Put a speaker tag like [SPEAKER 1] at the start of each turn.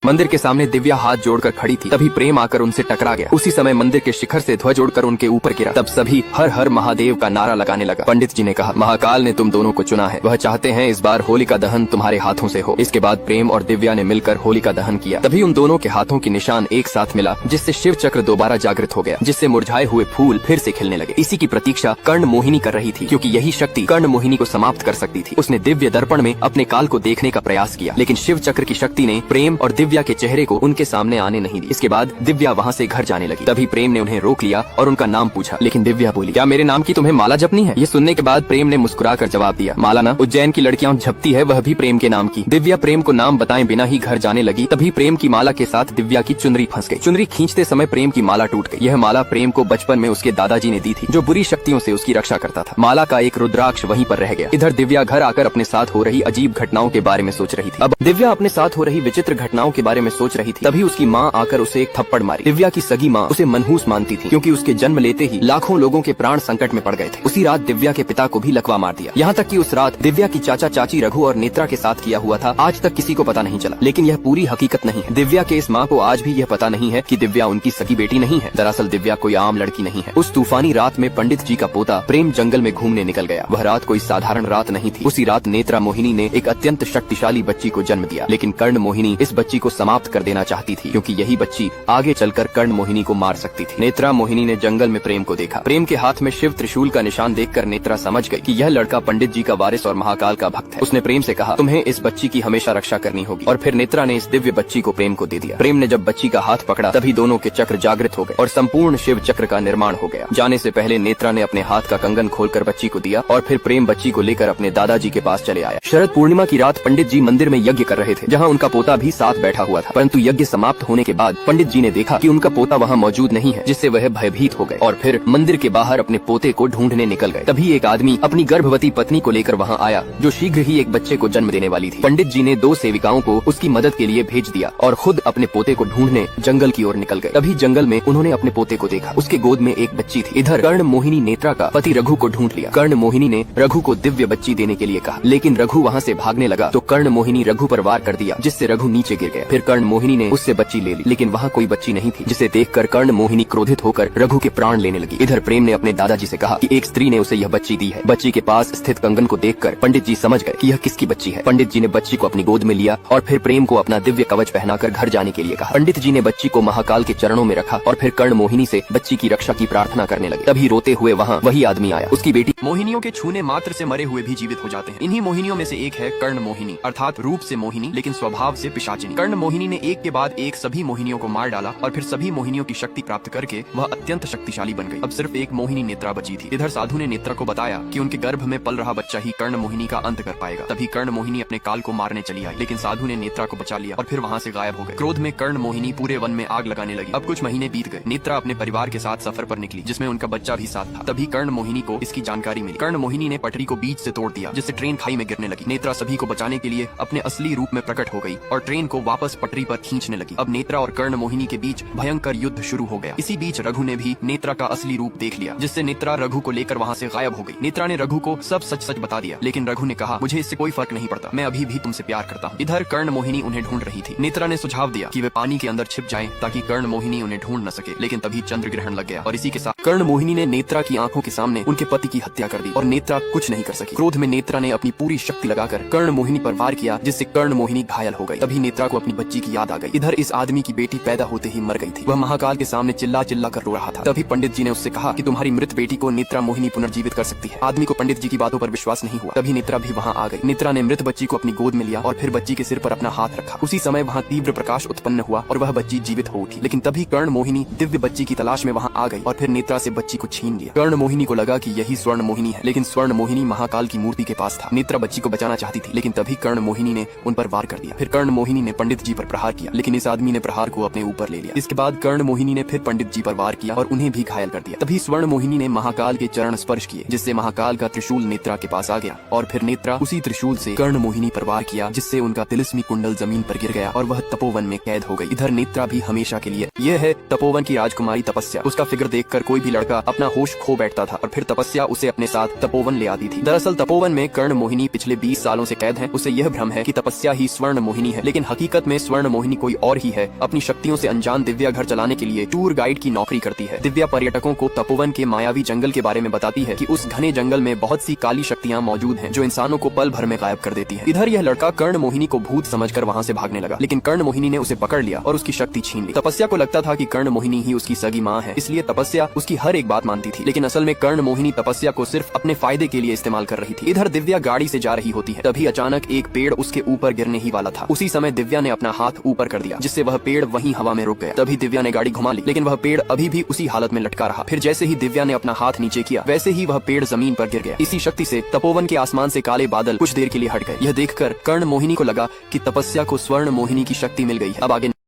[SPEAKER 1] मंदिर के सामने दिव्या हाथ जोड़कर खड़ी थी। तभी प्रेम आकर उनसे टकरा गया। उसी समय मंदिर के शिखर से ध्वज उड़कर उनके ऊपर गिरा। तब सभी हर हर महादेव का नारा लगाने लगा। पंडित जी ने कहा, महाकाल ने तुम दोनों को चुना है, वह चाहते हैं इस बार होलिका दहन तुम्हारे हाथों से हो। इसके बाद प्रेम और दिव्या ने मिलकर होलिका दहन किया। तभी उन दोनों के हाथों की निशान एक साथ मिला, जिससे शिव चक्र दोबारा जागृत हो गया, जिससे मुरझाए हुए फूल फिर से खिलने लगे। इसी की प्रतीक्षा कर्ण मोहिनी कर रही थी, क्योंकि यही शक्ति कर्ण मोहिनी को समाप्त कर सकती थी। उसने दिव्य दर्पण में अपने काल को देखने का प्रयास किया, लेकिन शिव चक्र की शक्ति ने प्रेम और दिव्या के चेहरे को उनके सामने आने नहीं दी। इसके बाद दिव्या वहाँ से घर जाने लगी। तभी प्रेम ने उन्हें रोक लिया और उनका नाम पूछा, लेकिन दिव्या बोली, क्या मेरे नाम की तुम्हें माला जपनी है? ये सुनने के बाद प्रेम ने मुस्कुराकर जवाब दिया, माला ना उज्जैन की लड़कियां झपती है, वह भी प्रेम के नाम की। दिव्या प्रेम को नाम बताए बिना ही घर जाने लगी। तभी प्रेम की माला के साथ दिव्या की चुनरी फंस गई। चुनरी खींचते समय प्रेम की माला टूट गई। यह माला प्रेम को बचपन में उसके दादाजी ने दी थी, जो बुरी शक्तियों से उसकी रक्षा करता था। माला का एक रुद्राक्ष वहीं पर रह गया। इधर दिव्या घर आकर अपने साथ हो रही अजीब घटनाओं के बारे में सोच रही थी। अब दिव्या अपने साथ हो रही विचित्र घटनाओं के बारे में सोच रही थी। तभी उसकी माँ आकर उसे एक थप्पड़ मारी। दिव्या की सगी माँ उसे मनहूस मानती थी, क्योंकि उसके जन्म लेते ही लाखों लोगों के प्राण संकट में पड़ गए थे। उसी रात दिव्या के पिता को भी लकवा मार दिया। यहाँ तक कि उस रात दिव्या की चाचा चाची रघु और नेत्रा के साथ किया हुआ था, आज तक किसी को पता नहीं चला। लेकिन यह पूरी हकीकत नहीं है। दिव्या के इस माँ को आज भी यह पता नहीं है कि दिव्या उनकी सगी बेटी नहीं है। दरअसल दिव्या कोई आम लड़की नहीं है। उस तूफानी रात में पंडित जी का पोता प्रेम जंगल में घूमने निकल गया। वह रात कोई साधारण रात नहीं थी। उसी रात नेत्रा मोहिनी ने एक अत्यंत शक्तिशाली बच्ची को जन्म दिया, लेकिन कर्ण मोहिनी इस बच्ची को समाप्त कर देना चाहती थी, क्योंकि यही बच्ची आगे चलकर कर्ण मोहिनी को मार सकती थी। नेत्रा मोहिनी ने जंगल में प्रेम को देखा। प्रेम के हाथ में शिव त्रिशूल का निशान देखकर नेत्रा समझ गई कि यह लड़का पंडित जी का वारिस और महाकाल का भक्त है। उसने प्रेम से कहा, तुम्हें इस बच्ची की हमेशा रक्षा करनी होगी। और फिर नेत्रा ने इस दिव्य बच्ची को प्रेम को दे दिया। प्रेम ने जब बच्ची का हाथ पकड़ा, तभी दोनों के चक्र जागृत हो गए और संपूर्ण शिव चक्र का निर्माण हो गया। जाने से पहले नेत्रा ने अपने हाथ का कंगन खोलकर बच्ची को दिया और फिर प्रेम बच्ची को लेकर अपने दादाजी के पास चले आया। शरद पूर्णिमा की रात पंडित जी मंदिर में यज्ञ कर रहे थे, जहाँ उनका पोता भी साथ बैठा हुआ था। परंतु यज्ञ समाप्त होने के बाद पंडित जी ने देखा कि उनका पोता वहाँ मौजूद नहीं है, जिससे वह भयभीत हो गए और फिर मंदिर के बाहर अपने पोते को ढूंढने निकल गए। तभी एक आदमी अपनी गर्भवती पत्नी को लेकर वहाँ आया, जो शीघ्र ही एक बच्चे को जन्म देने वाली थी। पंडित जी ने 2 सेविकाओं को उसकी मदद के लिए भेज दिया और खुद अपने पोते को ढूंढने जंगल की ओर निकल गए। तभी जंगल में उन्होंने अपने पोते को देखा। उसके गोद में एक बच्ची थी। इधर कर्ण मोहिनी नेत्रा का पति रघु को ढूंढ लिया। कर्ण मोहिनी ने रघु को दिव्य बच्ची देने के लिए कहा, लेकिन रघु वहाँ से भागने लगा तो कर्ण मोहिनी रघु पर वार कर दिया, जिससे रघु नीचे गिर गया। फिर कर्ण मोहिनी ने उससे बच्ची ले ली, लेकिन वहाँ कोई बच्ची नहीं थी, जिसे देखकर कर्ण मोहिनी क्रोधित होकर रघु के प्राण लेने लगी। इधर प्रेम ने अपने दादाजी से कहा कि एक स्त्री ने उसे यह बच्ची दी है। बच्ची के पास स्थित कंगन को देखकर पंडित जी समझ गए कि यह किसकी बच्ची है। पंडित जी ने बच्ची को अपनी गोद में लिया और फिर प्रेम को अपना दिव्य कवच पहनाकर घर जाने के लिए कहा। पंडित जी ने बच्ची को महाकाल के चरणों में रखा और फिर कर्ण मोहिनी से बच्ची की रक्षा की प्रार्थना करने लगे। तभी रोते हुए वहाँ वही आदमी आया। उसकी बेटी मोहिनियों के छूने मात्र से मरे हुए भी जीवित हो जाते हैं। इन्हीं मोहिनियों में से एक है कर्ण मोहिनी, अर्थात रूप से मोहिनी लेकिन स्वभाव से पिशाचिनी। कर्ण मोहिनी ने एक के बाद एक सभी मोहिनियों को मार डाला और फिर सभी मोहिनियों की शक्ति प्राप्त करके वह अत्यंत शक्तिशाली बन गई। अब सिर्फ एक मोहिनी नेत्रा बची थी। इधर साधु ने नेत्रा को बताया कि उनके गर्भ में पल रहा बच्चा ही कर्ण मोहिनी का अंत कर पाएगा। तभी कर्ण मोहिनी अपने काल को मारने चली आई, लेकिन साधु ने नेत्रा को बचा लिया और फिर वहाँ से गायब हो गए। क्रोध में कर्ण मोहिनी पूरे वन में आग लगाने लगी। अब कुछ महीने बीत गए। नेत्रा अपने परिवार के साथ सफर पर निकली, जिसमें उनका बच्चा भी साथ था। तभी कर्ण मोहिनी को इसकी जानकारी मिली। कर्ण मोहिनी ने पटरी को बीच से तोड़ दिया, जिससे ट्रेन खाई में गिरने लगी। नेत्रा सभी को बचाने के लिए अपने असली रूप में प्रकट हो गई और ट्रेन को वापस पटरी पर खींचने लगी। अब नेत्रा और कर्ण मोहिनी के बीच भयंकर युद्ध शुरू हो गया। इसी बीच रघु ने भी नेत्रा का असली रूप देख लिया, जिससे नेत्रा रघु को लेकर वहाँ से गायब हो गई। नेत्रा ने रघु को सब सच सच बता दिया, लेकिन रघु ने कहा, मुझे इससे कोई फर्क नहीं पड़ता, मैं अभी भी तुमसे प्यार करता हूँ। इधर कर्ण मोहिनी उन्हें ढूंढ रही थी। नेत्रा ने सुझाव दिया कि वे पानी के अंदर छिप जाएं, ताकि कर्ण मोहिनी उन्हें ढूंढ न सके, लेकिन तभी चंद्र ग्रहण लग गया और इसी के साथ कर्ण मोहिनी ने नेत्रा की आंखों के सामने उनके पति की हत्या कर दी और नेत्रा कुछ नहीं कर सकी। क्रोध में नेत्रा ने अपनी पूरी शक्ति लगाकर कर्ण मोहिनी पर वार किया, जिससे कर्ण मोहिनी घायल हो गई। तभी नेत्रा को अपनी बच्ची की याद आ गई। इधर इस आदमी की बेटी पैदा होते ही मर गई थी। वह महाकाल के सामने चिल्ला चिल्ला कर रो रहा था। तभी पंडित जी ने उससे कहा कि तुम्हारी मृत बेटी को नेत्रा मोहिनी पुनर्जीवित कर सकती है। आदमी को पंडित जी की बातों पर विश्वास नहीं हुआ। तभी नेत्रा भी वहाँ आ गई। नेत्रा ने मृत बच्ची को अपनी गोद में लिया और फिर बच्ची के सिर पर अपना हाथ रखा। उसी समय वहाँ तीव्र प्रकाश उत्पन्न हुआ और वह बच्ची जीवित हो उठी। लेकिन तभी कर्ण मोहिनी दिव्य बच्ची की तलाश में वहाँ आ गई और फिर नेत्रा से बच्ची को छीन लिया। कर्ण मोहिनी को लगा कि यही स्वर्ण मोहिनी है, लेकिन स्वर्ण मोहिनी महाकाल की मूर्ति के पास था। नेत्रा बच्ची को बचाना चाहती थी, लेकिन तभी कर्ण मोहिनी ने उन पर वार कर दिया। फिर कर्ण मोहिनी ने पंडित जी पर प्रहार किया, लेकिन इस आदमी ने प्रहार को अपने ऊपर ले लिया। इसके बाद कर्ण मोहिनी ने फिर पंडित जी पर वार किया और उन्हें भी घायल कर दिया। तभी स्वर्ण मोहिनी ने महाकाल के चरण स्पर्श किए, जिससे महाकाल का त्रिशूल नेत्रा के पास आ गया और फिर नेत्रा उसी त्रिशूल से कर्ण मोहिनी पर वार किया, जिससे उनका तिलिस्मी कुंडल जमीन पर गिर गया और वह तपोवन में कैद हो गई। इधर नेत्रा भी हमेशा के लिए। यह है तपोवन की राजकुमारी तपस्या। उसका फिगर देखकर कोई भी लड़का अपना होश खो बैठता था और फिर तपस्या उसे अपने साथ तपोवन ले आती थी। दरअसल तपोवन में कर्ण मोहिनी पिछले 20 सालों से कैद है। उसे यह भ्रम है कि तपस्या ही स्वर्ण मोहिनी है, लेकिन हकीकत में में स्वर्ण मोहिनी कोई और ही है। अपनी शक्तियों से अनजान दिव्या घर चलाने के लिए टूर गाइड की नौकरी करती है। दिव्या पर्यटकों को तपोवन के मायावी जंगल के बारे में बताती है कि उस घने जंगल में बहुत सी काली शक्तियाँ मौजूद हैं जो इंसानों को पल भर में गायब कर देती हैं। इधर यह लड़का कर्ण मोहिनी को भूत समझकर वहाँ से भागने लगा, लेकिन कर्ण मोहिनी ने उसे पकड़ लिया और उसकी शक्ति छीन ली। तपस्या को लगता था कि कर्ण मोहिनी ही उसकी सगी माँ है, इसलिए तपस्या उसकी हर एक बात मानती थी, लेकिन असल में कर्ण मोहिनी तपस्या को सिर्फ अपने फायदे के लिए इस्तेमाल कर रही थी। इधर दिव्या गाड़ी से जा रही होती है, तभी अचानक एक पेड़ उसके ऊपर गिरने ही वाला था। उसी समय दिव्या ने अपना हाथ ऊपर कर दिया, जिससे वह पेड़ वहीं हवा में रुक गया। तभी दिव्या ने गाड़ी घुमा ली, लेकिन वह पेड़ अभी भी उसी हालत में लटका रहा। फिर जैसे ही दिव्या ने अपना हाथ नीचे किया, वैसे ही वह पेड़ जमीन पर गिर गया। इसी शक्ति से तपोवन के आसमान से काले बादल कुछ देर के लिए हट गए। यह देखकर कर्ण मोहिनी को लगा कि तपस्या को स्वर्ण मोहिनी की शक्ति मिल गई है। अब आगे